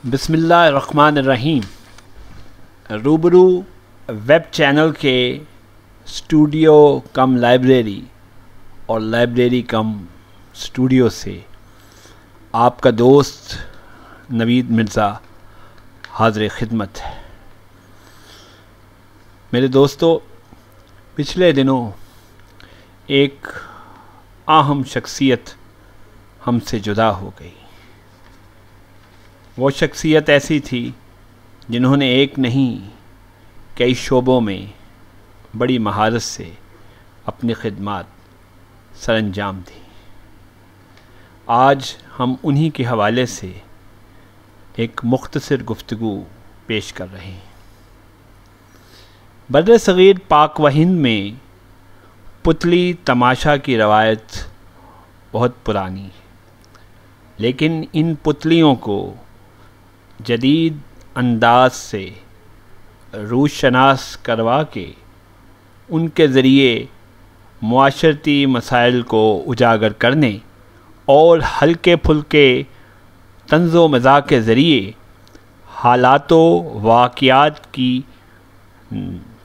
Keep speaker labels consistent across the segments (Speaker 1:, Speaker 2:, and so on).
Speaker 1: بسم اللہ الرحمن الرحیم۔ روبرو ویب چینل کے اسٹوڈیو کم لائبریری اور لائبریری کم اسٹوڈیو سے آپ کا دوست نوید مرزا حاضر خدمت ہے۔ میرے دوستو، پچھلے دنوں ایک اہم شخصیت ہم سے جدا ہو گئی۔ وہ شخصیت ایسی تھی جنہوں نے ایک نہیں کئی شعبوں میں بڑی مہارت سے اپنی خدمات سر انجام دی۔ آج ہم انہی کے حوالے سے ایک مختصر گفتگو پیش کر رہے ہیں۔ بر صغیر پاک و ہند میں پتلی تماشا کی روایت بہت پرانی ہے، لیکن ان پتلیوں کو جدید انداز سے روش شناس کروا کے ان کے ذریعے معاشرتی مسائل کو اجاگر کرنے اور ہلکے پھلکے طنز و مزاح کے ذریعے حالات و واقعات کی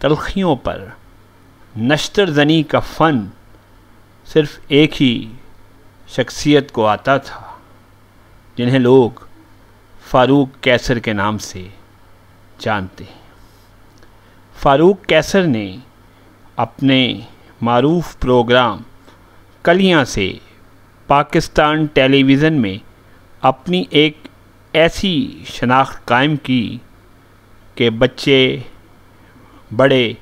Speaker 1: تلخیوں پر نشتر زنی کا فن صرف ایک ہی شخصیت کو آتا تھا، جنہیں لوگ فاروق قیصر کے نام سے جانتے ہیں۔ فاروق قیصر نے اپنے معروف پروگرام کلیاں سے پاکستان ٹیلی ویژن میں اپنی ایک ایسی شناخت قائم کی کہ بچے، بڑے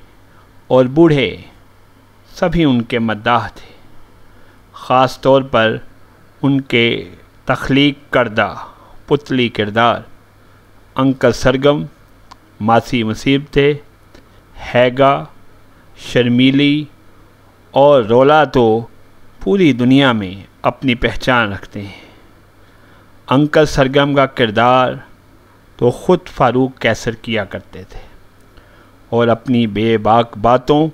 Speaker 1: اور بوڑھے سبھی ان کے مداح تھے۔ خاص طور پر ان کے تخلیق کردہ پتلی کردار انکل سرگم، ماسی مصیبتیں، ہیگا، شرمیلی اور رولا تو پوری دنیا میں اپنی پہچان رکھتے ہیں۔ انکل سرگم کا کردار تو خود فاروق قیصر کیا کرتے تھے، اور اپنی بے باک باتوں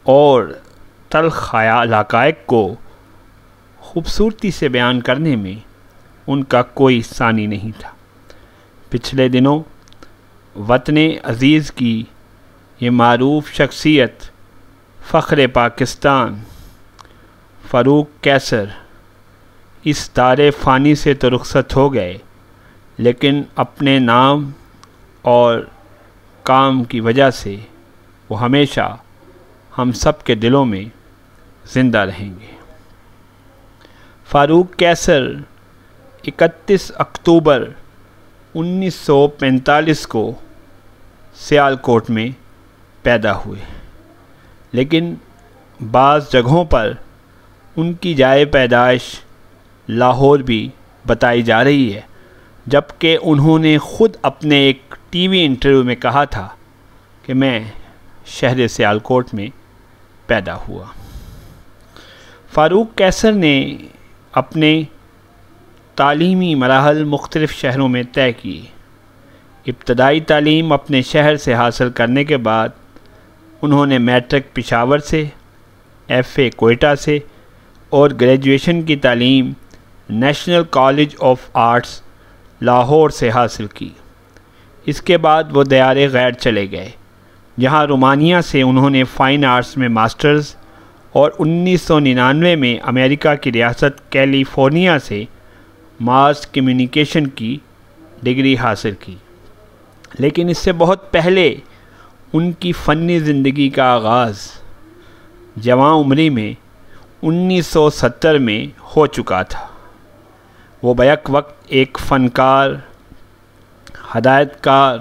Speaker 1: اور تلخ حقائق کو خوبصورتی سے بیان کرنے میں ان کا کوئی ثانی نہیں تھا۔ پچھلے دنوں وطن عزیز کی یہ معروف شخصیت فخر پاکستان فاروق قیصر اس دار فانی سے تو رخصت ہو گئے، لیکن اپنے نام اور کام کی وجہ سے وہ ہمیشہ ہم سب کے دلوں میں زندہ رہیں گے۔ فاروق قیصر 31 اکتوبر 1945 کو سیالکوٹ میں پیدا ہوئے، لیکن بعض جگہوں پر ان کی جائے پیدائش لاہور بھی بتائی جا رہی ہے، جبکہ انہوں نے خود اپنے ایک ٹی وی انٹرویو میں کہا تھا کہ میں شہر سیالکوٹ میں پیدا ہوا۔ فاروق قیصر نے اپنے تعلیمی مراحل مختلف شہروں میں طے کی۔ ابتدائی تعلیم اپنے شہر سے حاصل کرنے کے بعد انہوں نے میٹرک پشاور سے، ایف اے کوئٹہ سے اور گریجویشن کی تعلیم national college of arts Lahore سے حاصل کی۔ اس کے بعد وہ دیار غیر چلے گئے، جہاں رومانیہ سے انہوں نے فائن آرٹس میں ماسٹرز اور 1999 میں امریکہ کی ریاست کیلیفورنیا سے ماس کمیونیکیشن کی ڈگری حاصل کی۔ لیکن اس سے بہت پہلے ان کی فنی زندگی کا آغاز جوان عمری میں 1970 میں ہو چکا تھا۔ وہ بیک وقت ایک فنکار، ہدایت کار،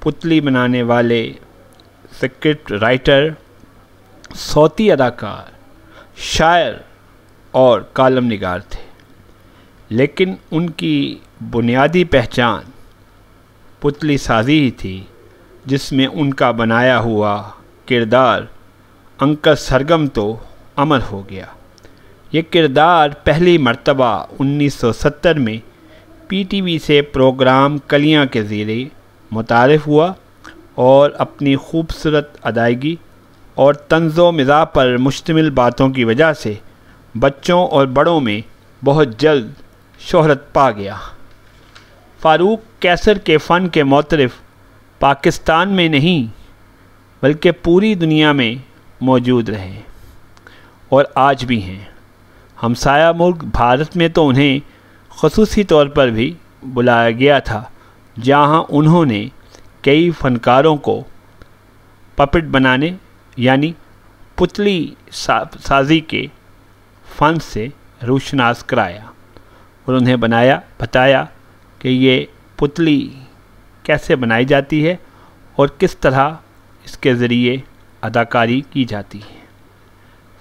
Speaker 1: پتلی بنانے والے، اسکرپٹ رائٹر، صوتی اداکار، شاعر اور کالم نگار تھے، لیکن ان کی بنیادی پہچان پتلی سازی ہی تھی، جس میں ان کا بنایا ہوا کردار انکل سرگم تو امر ہو گیا۔ یہ کردار پہلی مرتبہ 1970 میں پی ٹی وی سے پروگرام کلیاں کے ذریعے متعارف ہوا، اور اپنی خوبصورت ادائیگی اور طنز و مزاح پر مشتمل باتوں کی وجہ سے بچوں اور بڑوں میں بہت جلد شہرت پا گیا۔ فاروق کیسر کے فن کے معترف پاکستان میں نہیں بلکہ پوری دنیا میں موجود رہے اور آج بھی ہیں۔ ہمسایہ ملک بھارت میں تو انہیں خصوصی طور پر بھی بلایا گیا تھا، جہاں انہوں نے کئی فنکاروں کو پپٹ بنانے یعنی پتلی سازی کے فن سے روشناس کرایا اور انہیں بتایا کہ یہ پتلی کیسے بنائی جاتی ہے اور کس طرح اس کے ذریعے اداکاری کی جاتی ہے۔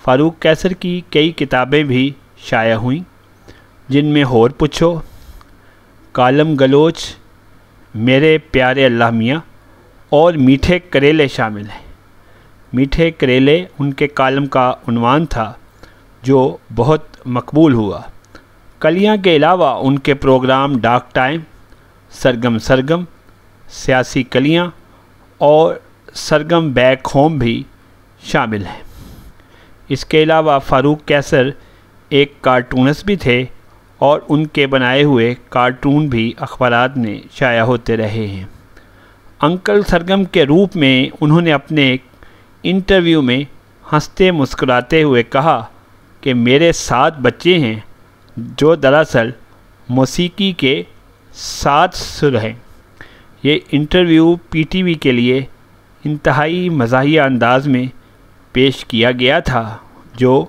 Speaker 1: فاروق کیسر کی کئی کتابیں بھی شائع ہوئیں، جن میں ہور پوچھو، کالم گلوچ، میرے پیارے اللہ میاں اور میٹھے کریلے شامل ہیں۔ میٹھے کریلے ان کے کالم کا عنوان تھا جو بہت مقبول ہوا۔ کلیاں کے علاوہ ان کے پروگرام ڈاک ٹائم، سرگم، سیاسی کلیاں اور سرگم بیک ہوم بھی شامل ہیں۔ اس کے علاوہ فاروق کیسر ایک کارٹونسٹ بھی تھے اور ان کے بنائے ہوئے کارٹون بھی اخبارات میں شائع ہوتے رہے ہیں۔ انکل سرگم کے روپ میں انہوں نے اپنے ایک انٹرویو میں ہنستے مسکراتے ہوئے کہا کہ میرے 7 بچے ہیں جو دراصل موسیقی کے 7 سر ہیں۔ یہ انٹرویو پی ٹی وی کے لیے انتہائی مزاحیہ انداز میں پیش کیا گیا تھا، جو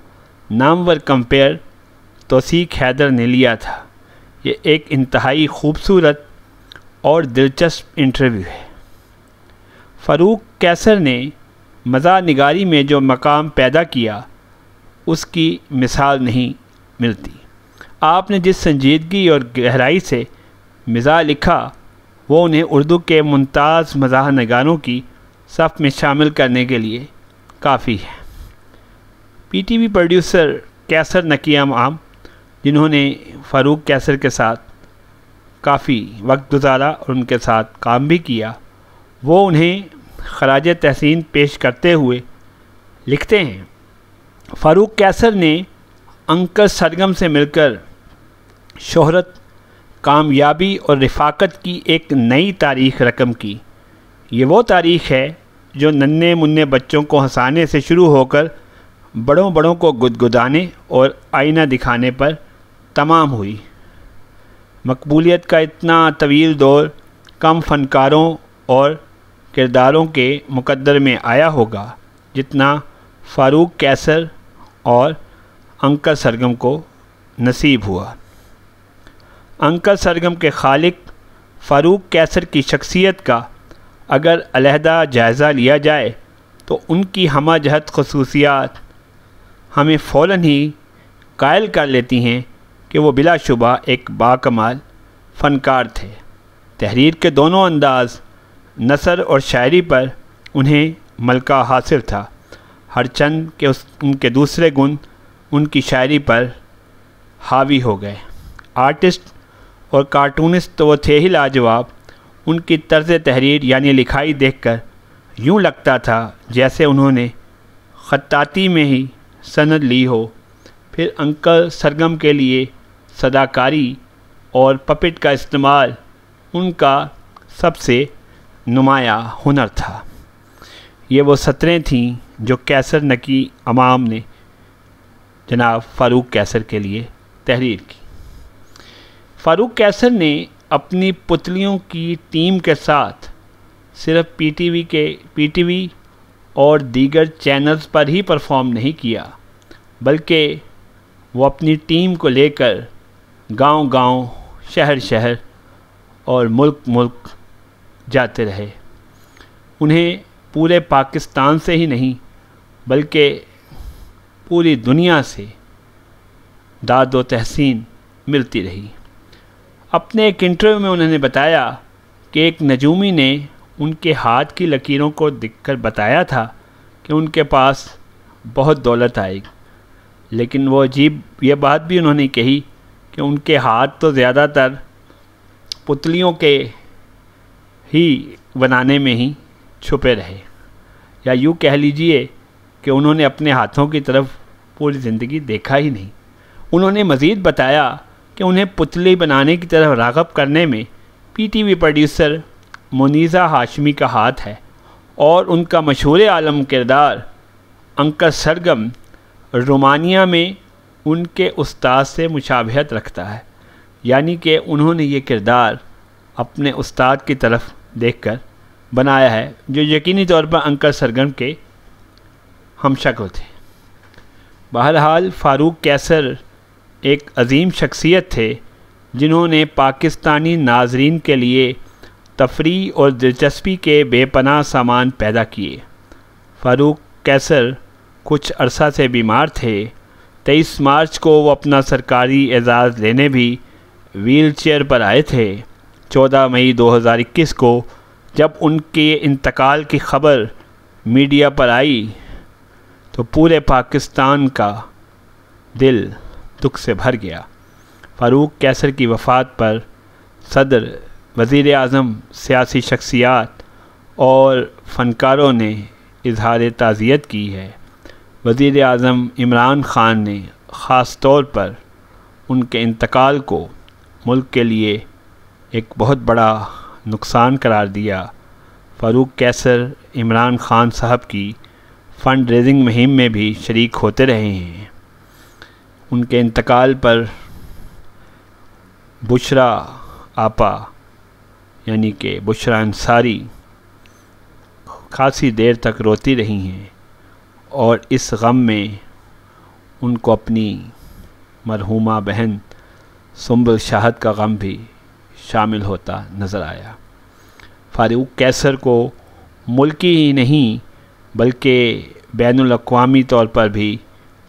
Speaker 1: نامور کمپیئر توثیق حیدر نے لیا تھا۔ یہ ایک انتہائی خوبصورت اور دلچسپ انٹرویو ہے۔ فاروق کیسر نے مزاح نگاری میں جو مقام پیدا کیا اس کی مثال نہیں ملتی۔ آپ نے جس سنجیدگی اور گہرائی سے مزاح لکھا وہ انہیں اردو کے ممتاز مزاح نگاروں کی صف میں شامل کرنے کے لیے کافی ہے۔ پی ٹی وی پروڈیوسر کیسر نقی عام، جنہوں نے فاروق کیسر کے ساتھ کافی وقت گزارا اور ان کے ساتھ کام بھی کیا، وہ انہیں خراج تحسین پیش کرتے ہوئے لکھتے ہیں، فاروق کیسر نے انکل سرگم سے مل کر شہرت، کامیابی اور رفاقت کی ایک نئی تاریخ رقم کی۔ یہ وہ تاریخ ہے جو ننھے منھے بچوں کو ہنسانے سے شروع ہو کر بڑوں کو گدگدانے اور آئینہ دکھانے پر تمام ہوئی۔ مقبولیت کا اتنا طویل دور کم فنکاروں اور کرداروں کے مقدر میں آیا ہوگا جتنا فاروق کیسر اور انکل سرگم کو نصیب ہوا۔ انکل سرگم کے خالق فاروق کیسر کی شخصیت کا اگر علیحدہ جائزہ لیا جائے تو ان کی ہمہ جہت خصوصیات ہمیں فوراً ہی قائل کر لیتی ہیں کہ وہ بلا شبہ ایک باکمال فنکار تھے۔ تحریر کے دونوں انداز، نثر اور شاعری پر انہیں ملکہ حاصل تھا، ہر چند کہ ان کے دوسرے گن ان کی شاعری پر حاوی ہو گئے۔ آرٹسٹ اور کارٹونسٹ تو وہ تھے ہی لاجواب۔ ان کی طرز تحریر یعنی لکھائی دیکھ کر یوں لگتا تھا جیسے انہوں نے خطاطی میں ہی سند لی ہو۔ پھر انکل سرگم کے لیے صداکاری اور پپٹ کا استعمال ان کا سب سے نمایاں ہنر تھا۔ یہ وہ سطریں تھیں جو کیسر نقی عام نے جناب فاروق کیسر کے لیے تحریر کی۔ فاروق کیسر نے اپنی پتلیوں کی ٹیم کے ساتھ صرف پی ٹی وی اور دیگر چینلز پر ہی پرفارم نہیں کیا، بلکہ وہ اپنی ٹیم کو لے کر گاؤں، شہر اور ملک جاتے رہے۔ انہیں پورے پاکستان سے ہی نہیں بلکہ پوری دنیا سے داد و تحسین ملتی رہی۔ اپنے ایک انٹرویو میں انہوں نے بتایا کہ ایک نجومی نے ان کے ہاتھ کی لکیروں کو دیکھ کر بتایا تھا کہ ان کے پاس بہت دولت آئے گی، لیکن وہ عجیب یہ بات بھی انہوں نے کہی کہ ان کے ہاتھ تو زیادہ تر پتلیوں کے ہی بنانے میں ہی چھپے رہے، یا یوں کہہ لیجئے کہ انہوں نے اپنے ہاتھوں کی طرف پوری زندگی دیکھا ہی نہیں۔ انہوں نے مزید بتایا کہ انہیں پتلی بنانے کی طرف راغب کرنے میں P T V producer Muneeza Hashmi کا ہاتھ ہے اور ان کا مشہور عالم کردار انکل سرگم رومانیہ میں ان کے استاد سے مشابہت رکھتا ہے، یعنی کہ انہوں نے یہ کردار اپنے استاد کی طرف دیکھ کر بنایا ہے، جو یقینی طور پر انکل سرگم کے ہم شکل تھے۔ بہرحال فاروق قیصر ایک عظیم شخصیت تھے جنہوں نے پاکستانی ناظرین کے لیے تفریح اور دلچسپی کے بے پناہ سامان پیدا کیے۔ فاروق قیصر کچھ عرصہ سے بیمار تھے۔ 23 مارچ کو وہ اپنا سرکاری اعزاز لینے بھی ویل چیئر پر آئے تھے۔ 14 مئی 2021 کو جب ان کے انتقال کی خبر میڈیا پر آئی تو پورے پاکستان کا دل دکھ سے بھر گیا۔ فاروق قیصر کی وفات پر صدر، وزیر اعظم، سیاسی شخصیات اور فنکاروں نے اظہار تعزیت کی ہے۔ وزیر اعظم عمران خان نے خاص طور پر ان کے انتقال کو ملک کے لیے ایک بہت بڑا نقصان قرار دیا۔ فاروق قیصر عمران خان صاحب کی فنڈ ریزنگ مہم میں بھی شریک ہوتے رہے ہیں۔ ان کے انتقال پر بشرا آپا یعنی کہ بشرا انصاری خاصی دیر تک روتی رہی ہیں اور اس غم میں ان کو اپنی مرحومہ بہن سنبل شاہد کا غم بھی شامل ہوتا نظر آیا۔ فاروق قیصر کو ملکی ہی نہیں بلکہ بین الاقوامی طور پر بھی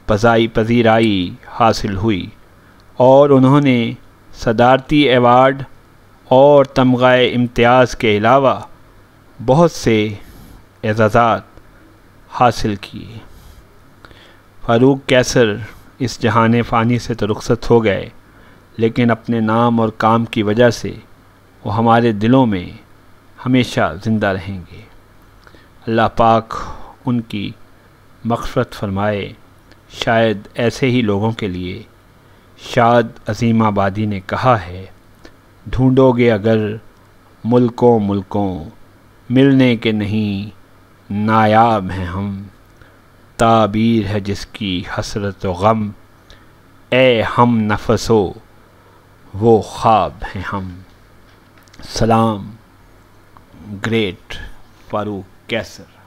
Speaker 1: پذیرائی حاصل ہوئی اور انہوں نے صدارتی ایوارڈ اور تمغہ امتیاز کے علاوہ بہت سے اعزازات حاصل کیے۔ فاروق قیصر اس جہان فانی سے تو رخصت ہو گئے، لیکن اپنے نام اور کام کی وجہ سے وہ ہمارے دلوں میں ہمیشہ زندہ رہیں گے۔ اللہ پاک ان کی مغفرت فرمائے۔ شاید ایسے ہی لوگوں کے لیے شاد عظیم آبادی نے کہا ہے، ڈھونڈو گے اگر ملکوں ملنے کے نہیں نایاب ہیں ہم، تعبیر ہے جس کی حسرت و غم، اے ہم نفسو وہ خواب ہیں ہم۔ سلام، گریٹ فاروق قیصر۔